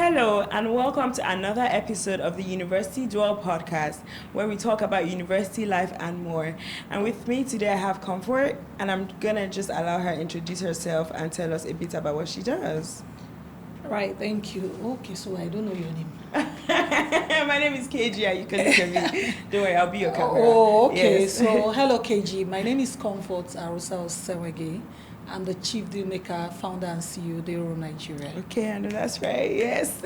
Hello, and welcome to another episode of the University Duel Podcast, where we talk about university life and more. And with me today, I have Comfort, and I'm gonna just allow her introduce herself and tell us a bit about what she does. Right, thank you. Okay, so I don't know your name. My name is KG, and you can look at me. Don't worry, I'll be your camera. Oh, okay. Yes. So, hello, KG. My name is Comfort Aruosa Osewege. I'm the Chief Dealmaker, Founder and CEO of Duel Nigeria. Okay, I know that's right. Yes.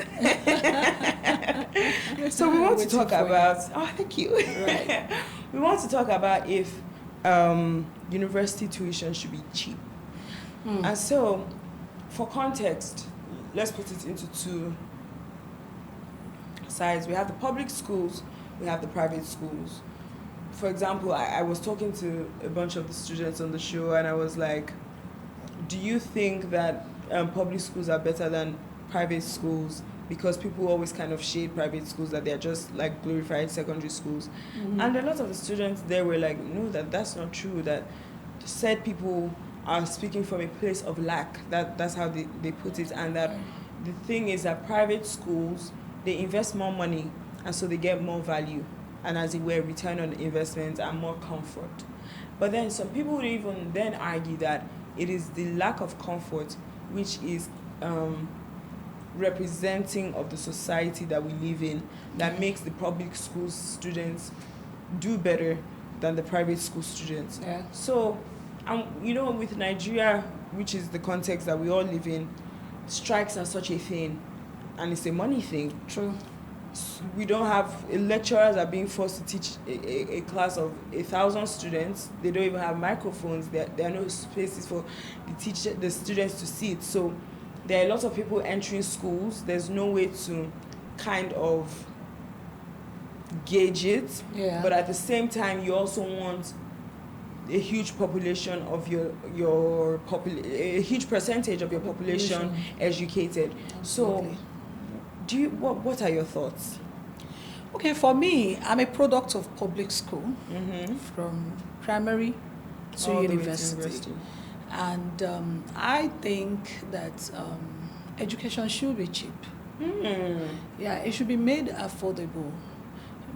So we want to talk about. Oh, thank you. Right. We want to talk about if university tuition should be cheap. And so, for context, let's put it into two sides. We have the public schools, we have the private schools. For example, I was talking to a bunch of the students on the show, and I was like, do you think that public schools are better than private schools? Because people always kind of shade private schools that they're just like glorified secondary schools. And a lot of the students there were like, no, that's not true, that said people are speaking from a place of lack. That's how they put it. And that the thing is that private schools, they invest more money, and so they get more value, and as it were, return on investment and more comfort. But then some people would even then argue that it is the lack of comfort which is representing of the society that we live in that makes the public school students do better than the private school students. Yeah. So, with Nigeria, which is the context that we all live in, strikes are such a thing, and it's a money thing. True. We don't have lecturers are being forced to teach a class of 1,000 students. They don't even have microphones. There are no spaces for the students to sit. So there are a lot of people entering schools. There's no way to kind of gauge it. Yeah. But at the same time, you also want a huge population of a huge percentage of your population educated. Absolutely. So, what are your thoughts? Okay, for me, I'm a product of public school from primary to All the way university. And I think that education should be cheap. Yeah, it should be made affordable,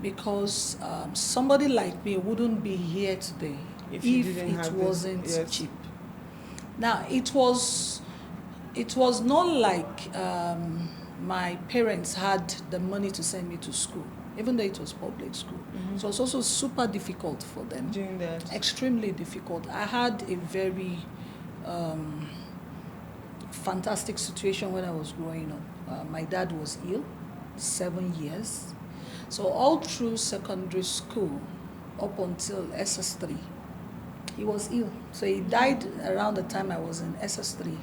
because somebody like me wouldn't be here today if it wasn't cheap. Now, it was not like my parents had the money to send me to school, even though it was public school. It was also super difficult for them. Doing that. Extremely difficult. I had a very fantastic situation when I was growing up. My dad was ill, 7 years. So all through secondary school, up until SS3, he was ill. So he died around the time I was in SS3,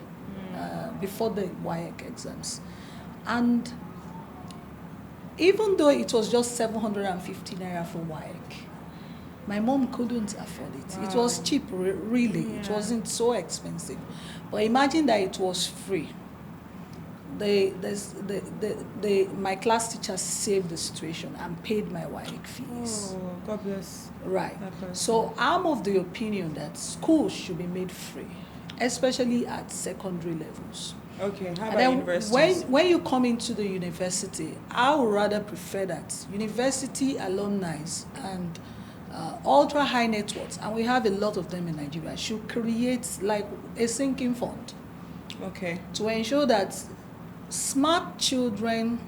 before the WAEC exams. And even though it was just 750 naira for WAEC, my mom couldn't afford it. Wow. It was cheap, really. Yeah. It wasn't so expensive. But imagine that it was free. My class teacher saved the situation and paid my WAEC fees. Oh, God bless. Right. So I'm of the opinion that schools should be made free, especially at secondary levels. Okay, how about universities? When you come into the university, I would rather prefer that university alumni and ultra high net worths, and we have a lot of them in Nigeria, should create like a sinking fund. Okay. To ensure that smart children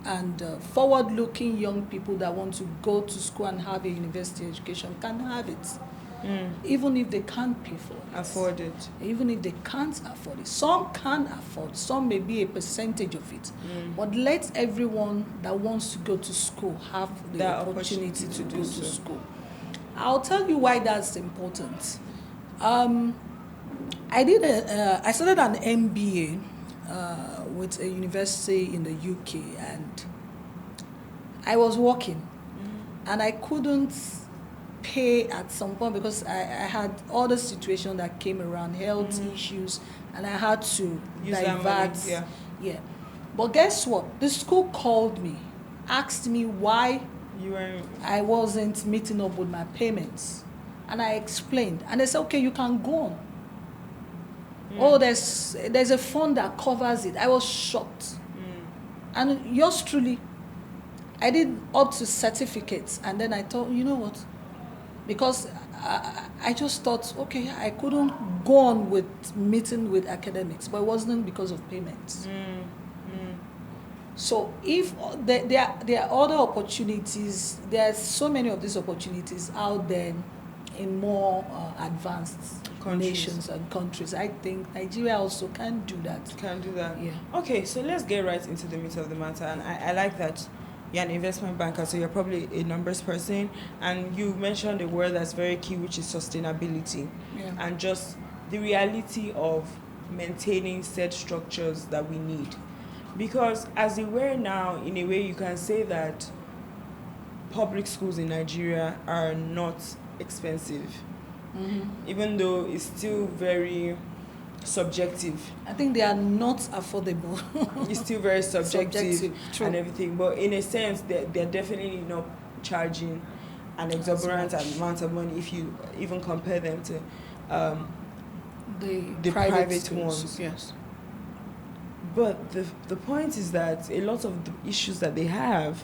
and forward-looking young people that want to go to school and have a university education can have it. Even if they can't pay for it. Afford it. Even if they can't afford it. Some can afford, some may be a percentage of it. But let everyone that wants to go to school have the opportunity to go to school. I'll tell you why that's important. I started an MBA with a university in the UK, and I was working, and I couldn't pay at some point because I had all the situation that came around, health issues, and I had to divert. Yeah. But guess what? The school called me, asked me why I wasn't meeting up with my payments. And I explained. And they said, okay, you can go on. Oh, there's a fund that covers it. I was shocked. And yours truly, I did up to certificates, and then I thought, you know what? Because I just thought, okay, I couldn't go on with meeting with academics, but it wasn't because of payments. So if there are other opportunities, there are so many of these opportunities out there in more advanced nations and countries. I think Nigeria also can do that. Can do that. Yeah. Okay, so let's get right into the meat of the matter. And I like that you're an investment banker, so you're probably a numbers person. And you mentioned a word that's very key, which is sustainability. Yeah. And just the reality of maintaining said structures that we need. Because as it were now, in a way, you can say that public schools in Nigeria are not expensive, even though it's still very subjective. I think they are not affordable. It's still very subjective True. and everything. But in a sense, they're definitely not charging an exorbitant amount of money if you even compare them to the private ones. Yes. But the point is that a lot of the issues that they have,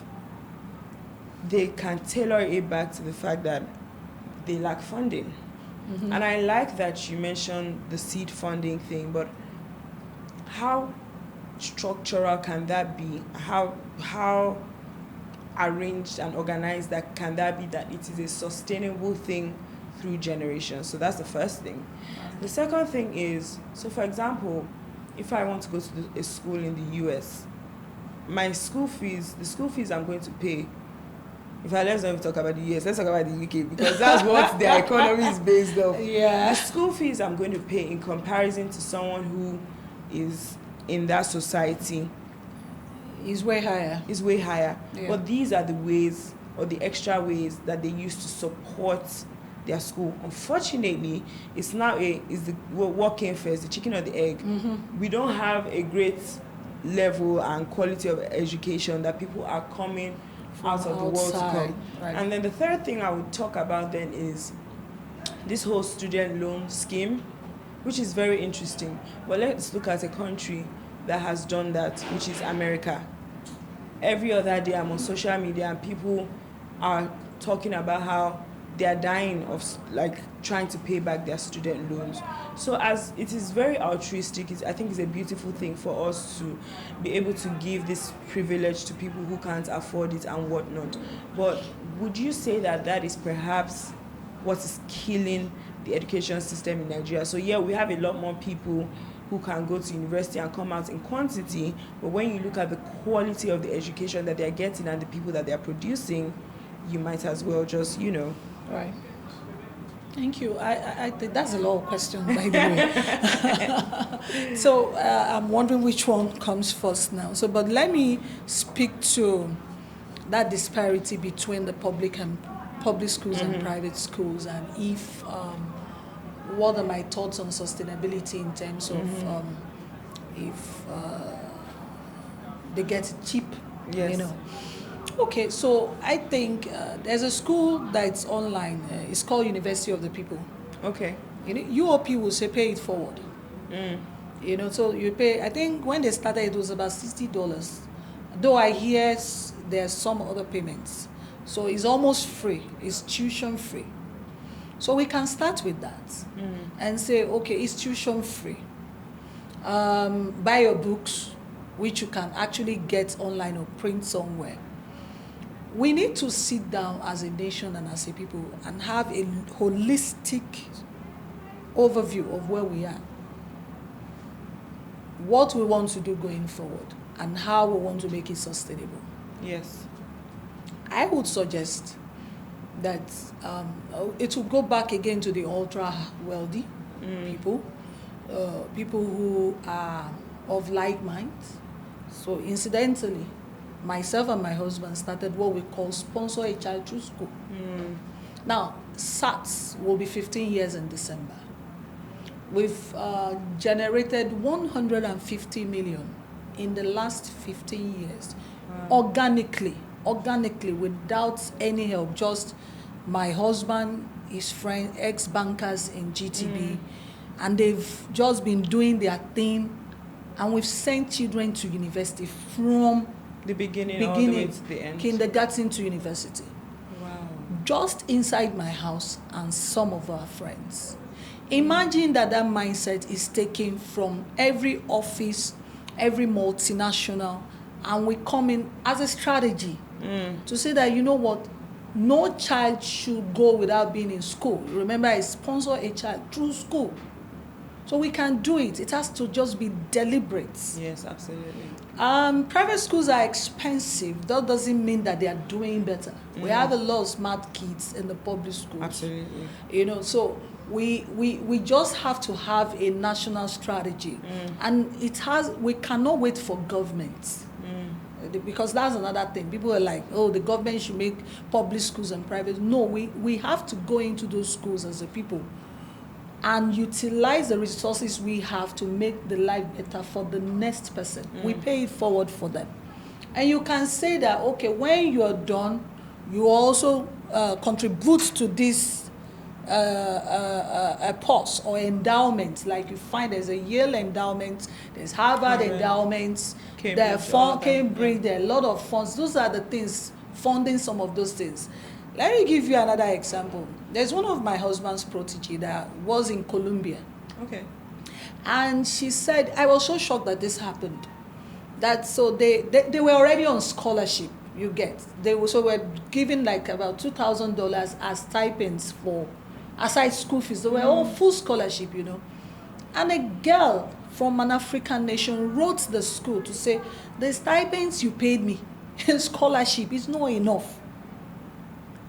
they can tailor it back to the fact that they lack funding. And I like that you mentioned the seed funding thing, but how structural can that be? How arranged and organized that can that be, that it is a sustainable thing through generations? So that's the first thing. The second thing is, so for example, if I want to go to a school in the US, the school fees I'm going to pay, let's not even talk about the US, let's talk about the UK, because that's what their economy is based on. Yeah. The school fees I'm going to pay in comparison to someone who is in that society is way higher. Yeah. But these are the ways, or the extra ways, that they use to support their school. Unfortunately, it's the what came first, the chicken or the egg. We don't have a great level and quality of education that people are coming out of the world to come. Right. And then the third thing I would talk about then is this whole student loan scheme, which is very interesting. But let's look at a country that has done that, which is America. Every other day I'm on social media and people are talking about how they are dying of trying to pay back their student loans. So as it is very altruistic, I think it's a beautiful thing for us to be able to give this privilege to people who can't afford it and whatnot. But would you say that is perhaps what is killing the education system in Nigeria? So yeah, we have a lot more people who can go to university and come out in quantity, but when you look at the quality of the education that they're getting and the people that they're producing, you might as well just, Right. Thank you. I think that's a lot of questions, by the way. So I'm wondering which one comes first now. But let me speak to that disparity between the public schools and private schools, and what are my thoughts on sustainability in terms of if they get it cheap, Yes. Okay, so I think there's a school that's online. It's called University of the People. Okay. UOP will say pay it forward. So you pay. I think when they started, it was about $60. Though I hear there's some other payments, so it's almost free. It's tuition free. So we can start with that and say, okay, it's tuition free. Buy your books, which you can actually get online or print somewhere. We need to sit down as a nation and as a people and have a holistic overview of where we are, what we want to do going forward, and how we want to make it sustainable. Yes. I would suggest that it will go back again to the ultra-wealthy people, people who are of like minds. So incidentally, myself and my husband started what we call Sponsor a Child Through School. Now, SATs will be 15 years in December. We've generated 150 million in the last 15 years, organically, without any help. Just my husband, his friend, ex-bankers in GTB, and they've just been doing their thing, and we've sent children to university from The beginning all the way to the end. Kindergarten to university. Wow. Just inside my house and some of our friends. Imagine that mindset is taken from every office, every multinational, and we come in as a strategy to say that, you know what, no child should go without being in school. Remember, I sponsor a child through school. So we can do it. It has to just be deliberate. Yes, absolutely. Private schools are expensive. That doesn't mean that they are doing better. We have a lot of smart kids in the public schools. Absolutely. You know, so we just have to have a national strategy. And we cannot wait for government. Because that's another thing. People are like, oh, the government should make public schools and private. No, we have to go into those schools as a people and utilize the resources we have to make the life better for the next person. We pay it forward for them. And you can say that, okay, when you're done, you also contribute to this a purse or endowment. Like you find there's a Yale endowment, there's Harvard endowments, Cambridge, there are a lot of funds. Those are the things, funding some of those things. Let me give you another example. There's one of my husband's protege that was in Colombia. Okay. And she said, I was so shocked that this happened. That so they were already on scholarship, you get. They were given like about $2,000 as stipends for aside school fees. They were all full scholarship, you know. And a girl from an African nation wrote the school to say, the stipends you paid me in scholarship is not enough.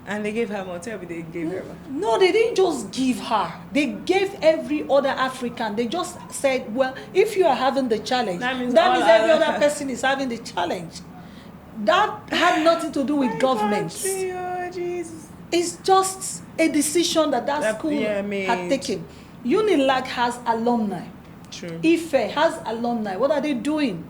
And they gave her more. Tell me they gave her more. No, they didn't just give her. They gave every other African. They just said, well, if you are having the challenge, that means every other person is having the challenge. That had nothing to do with government. Oh, Jesus. It's just a decision that school had taken. Unilag has alumni. True. Ife has alumni. What are they doing?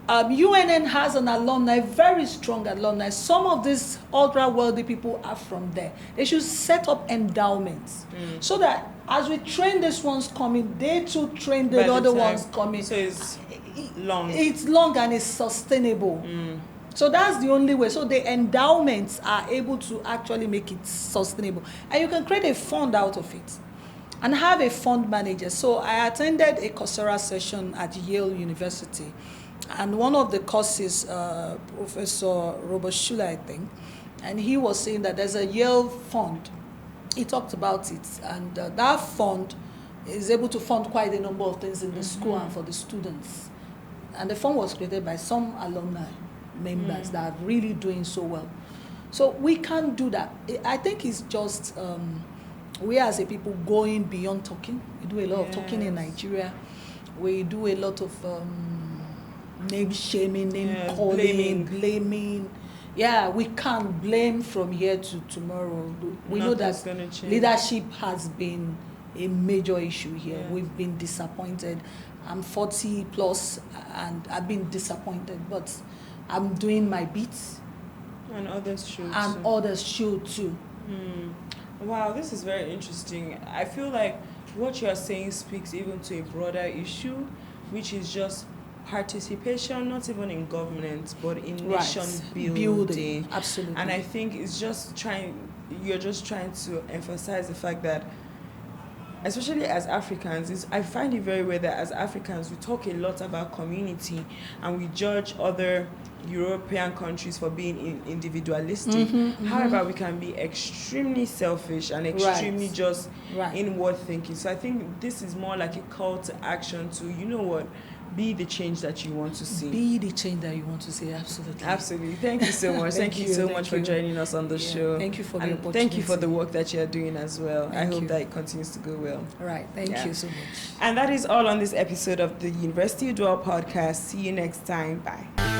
UNN has an alumni, very strong alumni. Some of these ultra-wealthy people are from there. They should set up endowments so that as we train these ones coming, they too train the other ones coming. So it's long. It's long and it's sustainable. So that's the only way. So the endowments are able to actually make it sustainable. And you can create a fund out of it and have a fund manager. So I attended a Coursera session at Yale University. And one of the courses, Professor Robert Schuller, I think, and he was saying that there's a Yale fund. He talked about it. And that fund is able to fund quite a number of things in the school and for the students. And the fund was created by some alumni members that are really doing so well. So we can do that. I think it's just we as a people going beyond talking. We do a lot of talking in Nigeria. We do a lot of name shaming, name calling, blaming. Yeah, we can't blame from here to tomorrow. We know that leadership has been a major issue here. Yeah. We've been disappointed. I'm 40 plus and I've been disappointed, but I'm doing my bit. And others should. And others should too. Wow, this is very interesting. I feel like what you're saying speaks even to a broader issue, which is just participation, not even in government, but in nation building. Absolutely. And I think you're just trying to emphasize the fact that, especially as Africans, I find it very weird that as Africans, we talk a lot about community and we judge other European countries for being individualistic. However, we can be extremely selfish and extremely just inward thinking. So I think this is more like a call to action to, you know what, be the change that you want to see. Be the change that you want to see, absolutely. Absolutely. Thank you so much. Thank you so much for joining us on the show. Thank you for the opportunity. Thank you for the work that you're doing as well. I hope that it continues to go well. All right. Thank you so much. And that is all on this episode of the University Duel Podcast. See you next time. Bye.